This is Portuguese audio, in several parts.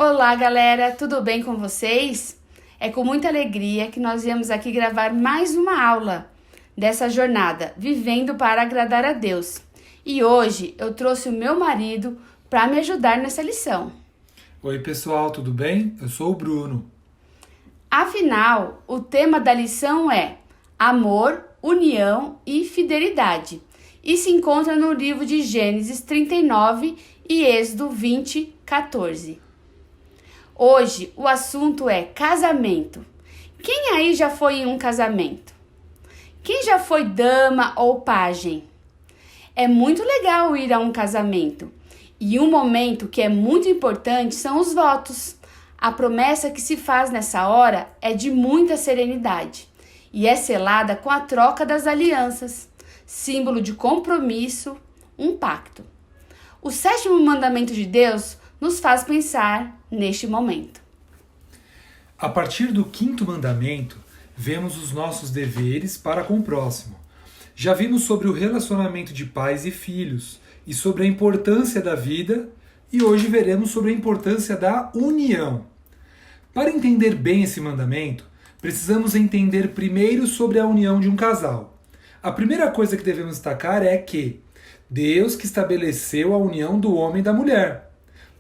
Olá, galera, tudo bem com vocês? É com muita alegria que nós viemos aqui gravar mais uma aula dessa jornada, Vivendo para Agradar a Deus. E hoje eu trouxe o meu marido para me ajudar nessa lição. Oi, pessoal, tudo bem? Eu sou o Bruno. Afinal, o tema da lição é amor, união e fidelidade. E se encontra no livro de Gênesis 39 e Êxodo 20, 14. Hoje o assunto é casamento. Quem aí já foi em um casamento? Quem já foi dama ou pajem? É muito legal ir a um casamento. E um momento que é muito importante são os votos. A promessa que se faz nessa hora é de muita serenidade e é selada com a troca das alianças, símbolo de compromisso, um pacto. O 7º mandamento de Deus nos faz pensar neste momento. A partir do 5º mandamento, vemos os nossos deveres para com o próximo. Já vimos sobre o relacionamento de pais e filhos e sobre a importância da vida, e hoje veremos sobre a importância da união. Para entender bem esse mandamento, precisamos entender primeiro sobre a união de um casal. A primeira coisa que devemos destacar é que Deus que estabeleceu a união do homem e da mulher.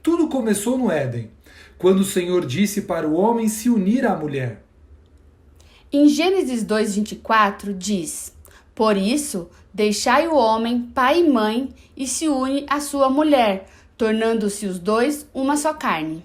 Tudo começou no Éden, quando o Senhor disse para o homem se unir à mulher. Em Gênesis 2:24 diz: Por isso, deixai o homem, pai e mãe, e se une à sua mulher, tornando-se os dois uma só carne.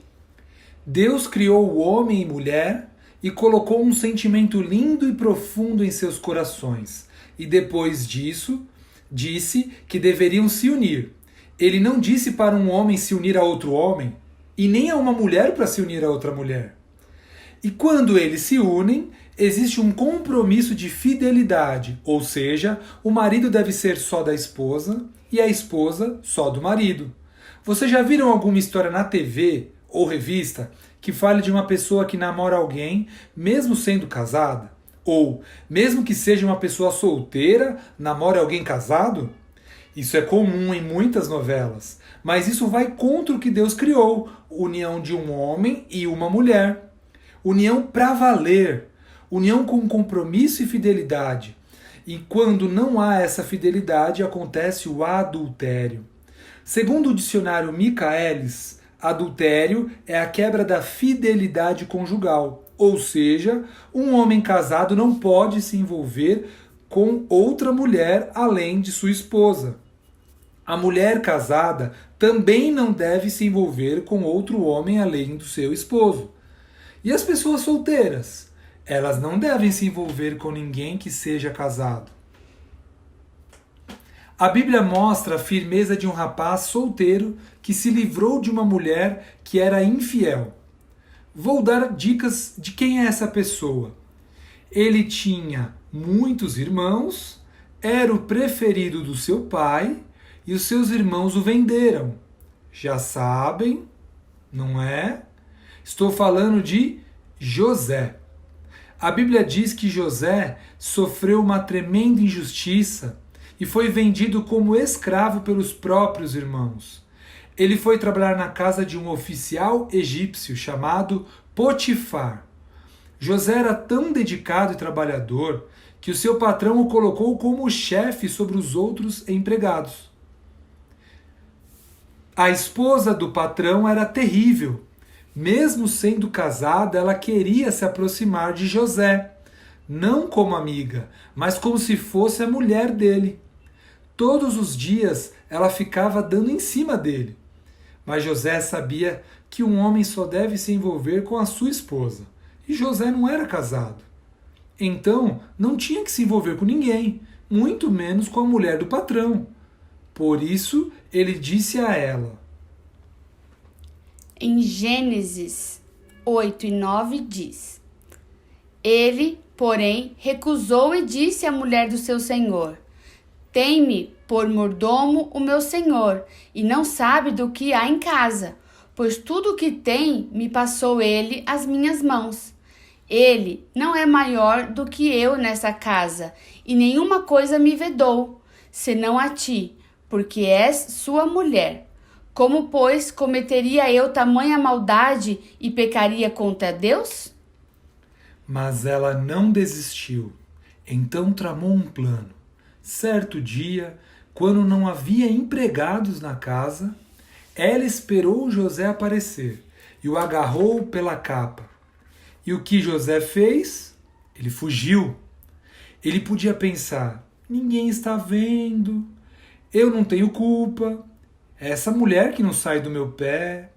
Deus criou o homem e mulher e colocou um sentimento lindo e profundo em seus corações. E depois disso, disse que deveriam se unir. Ele não disse para um homem se unir a outro homem, e nem a uma mulher para se unir a outra mulher. E quando eles se unem, existe um compromisso de fidelidade, ou seja, o marido deve ser só da esposa e a esposa só do marido. Vocês já viram alguma história na TV ou revista que fale de uma pessoa que namora alguém mesmo sendo casada? Ou, mesmo que seja uma pessoa solteira, namora alguém casado? Isso é comum em muitas novelas, mas isso vai contra o que Deus criou, união de um homem e uma mulher. União para valer, união com compromisso e fidelidade. E quando não há essa fidelidade, acontece o adultério. Segundo o dicionário Michaelis, adultério é a quebra da fidelidade conjugal, ou seja, um homem casado não pode se envolver com outra mulher além de sua esposa. A mulher casada também não deve se envolver com outro homem além do seu esposo. E as pessoas solteiras? Elas não devem se envolver com ninguém que seja casado. A Bíblia mostra a firmeza de um rapaz solteiro que se livrou de uma mulher que era infiel. Vou dar dicas de quem é essa pessoa. Ele tinha muitos irmãos, era o preferido do seu pai e os seus irmãos o venderam. Já sabem, não é? Estou falando de José. A Bíblia diz que José sofreu uma tremenda injustiça e foi vendido como escravo pelos próprios irmãos. Ele foi trabalhar na casa de um oficial egípcio chamado Potifar. José era tão dedicado e trabalhador que o seu patrão o colocou como chefe sobre os outros empregados. A esposa do patrão era terrível. Mesmo sendo casada, ela queria se aproximar de José, não como amiga, mas como se fosse a mulher dele. Todos os dias ela ficava dando em cima dele. Mas José sabia que um homem só deve se envolver com a sua esposa. E José não era casado. Então, não tinha que se envolver com ninguém, muito menos com a mulher do patrão. Por isso, ele disse a ela. Em Gênesis 8 e 9 diz: Ele, porém, recusou e disse à mulher do seu senhor: Tem-me por mordomo o meu senhor, e não sabe do que há em casa, pois tudo o que tem me passou ele às minhas mãos. Ele não é maior do que eu nessa casa, e nenhuma coisa me vedou, senão a ti, porque és sua mulher. Como, pois, cometeria eu tamanha maldade e pecaria contra Deus? Mas ela não desistiu. Então tramou um plano. Certo dia, quando não havia empregados na casa, ela esperou José aparecer e o agarrou pela capa. E o que José fez? Ele fugiu. Ele podia pensar: ninguém está vendo, eu não tenho culpa, é essa mulher que não sai do meu pé.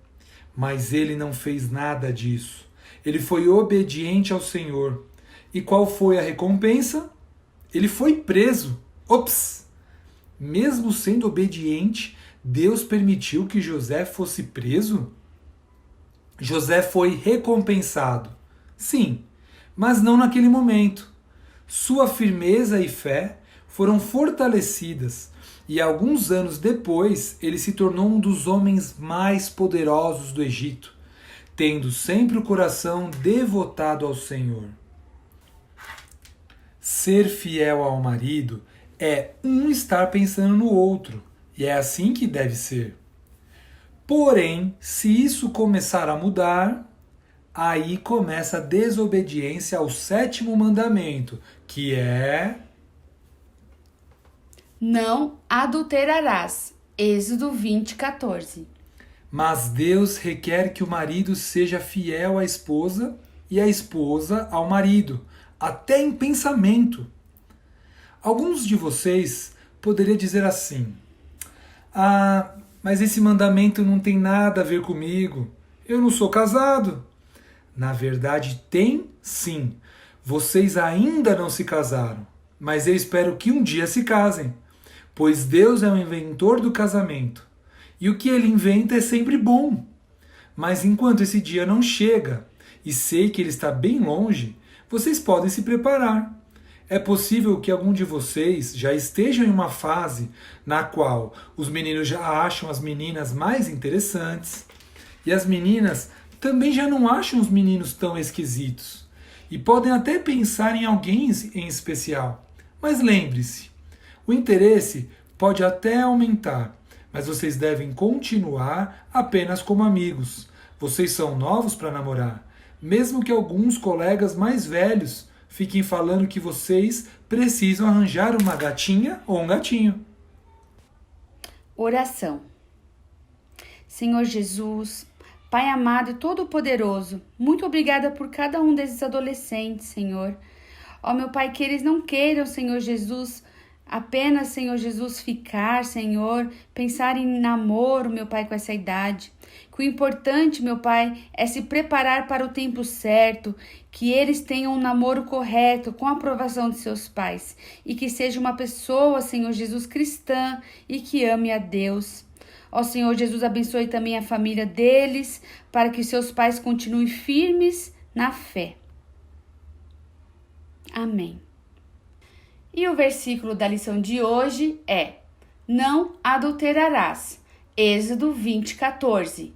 Mas ele não fez nada disso. Ele foi obediente ao Senhor. E qual foi a recompensa? Ele foi preso. Ops! Mesmo sendo obediente, Deus permitiu que José fosse preso? José foi recompensado. Sim, mas não naquele momento. Sua firmeza e fé foram fortalecidas e alguns anos depois ele se tornou um dos homens mais poderosos do Egito, tendo sempre o coração devotado ao Senhor. Ser fiel ao marido é um estar pensando no outro, e é assim que deve ser. Porém, se isso começar a mudar, aí começa a desobediência ao 7º mandamento, que é: não adulterarás. Êxodo 20:14. Mas Deus requer que o marido seja fiel à esposa e a esposa ao marido, até em pensamento. Alguns de vocês poderiam dizer assim: ah, mas esse mandamento não tem nada a ver comigo. Eu não sou casado. Na verdade, tem sim. Vocês ainda não se casaram, mas eu espero que um dia se casem, pois Deus é o inventor do casamento. E o que ele inventa é sempre bom. Mas enquanto esse dia não chega, e sei que ele está bem longe, vocês podem se preparar. É possível que algum de vocês já estejam em uma fase na qual os meninos já acham as meninas mais interessantes e as meninas também já não acham os meninos tão esquisitos e podem até pensar em alguém em especial. Mas lembre-se, o interesse pode até aumentar, mas vocês devem continuar apenas como amigos. Vocês são novos para namorar, mesmo que alguns colegas mais velhos fiquem falando que vocês precisam arranjar uma gatinha ou um gatinho. Oração. Senhor Jesus, Pai amado e todo-poderoso, muito obrigada por cada um desses adolescentes, Senhor. Ó meu Pai, que eles não queiram, Senhor Jesus, apenas, Senhor Jesus, ficar, Senhor, pensar em namoro, meu Pai, com essa idade. Que o importante, meu Pai, é se preparar para o tempo certo, que eles tenham um namoro correto, com a aprovação de seus pais, e que seja uma pessoa, Senhor Jesus, cristã e que ame a Deus. Ó Senhor Jesus, abençoe também a família deles, para que seus pais continuem firmes na fé. Amém. E o versículo da lição de hoje é: não adulterarás. Êxodo 20:14.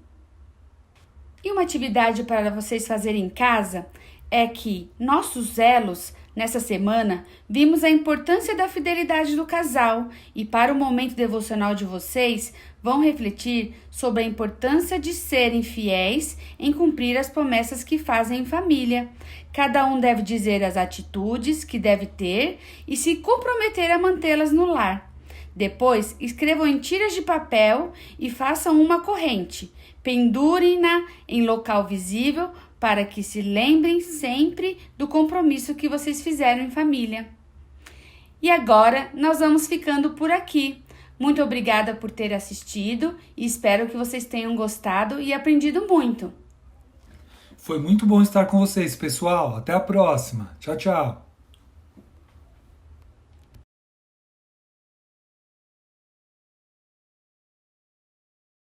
E uma atividade para vocês fazerem em casa é que nossos elos, nessa semana, vimos a importância da fidelidade do casal e para o momento devocional de vocês, vão refletir sobre a importância de serem fiéis em cumprir as promessas que fazem em família. Cada um deve dizer as atitudes que deve ter e se comprometer a mantê-las no lar. Depois, escrevam em tiras de papel e façam uma corrente. Pendurem-na em local visível para que se lembrem sempre do compromisso que vocês fizeram em família. E agora, nós vamos ficando por aqui. Muito obrigada por ter assistido e espero que vocês tenham gostado e aprendido muito. Foi muito bom estar com vocês, pessoal. Até a próxima. Tchau, tchau.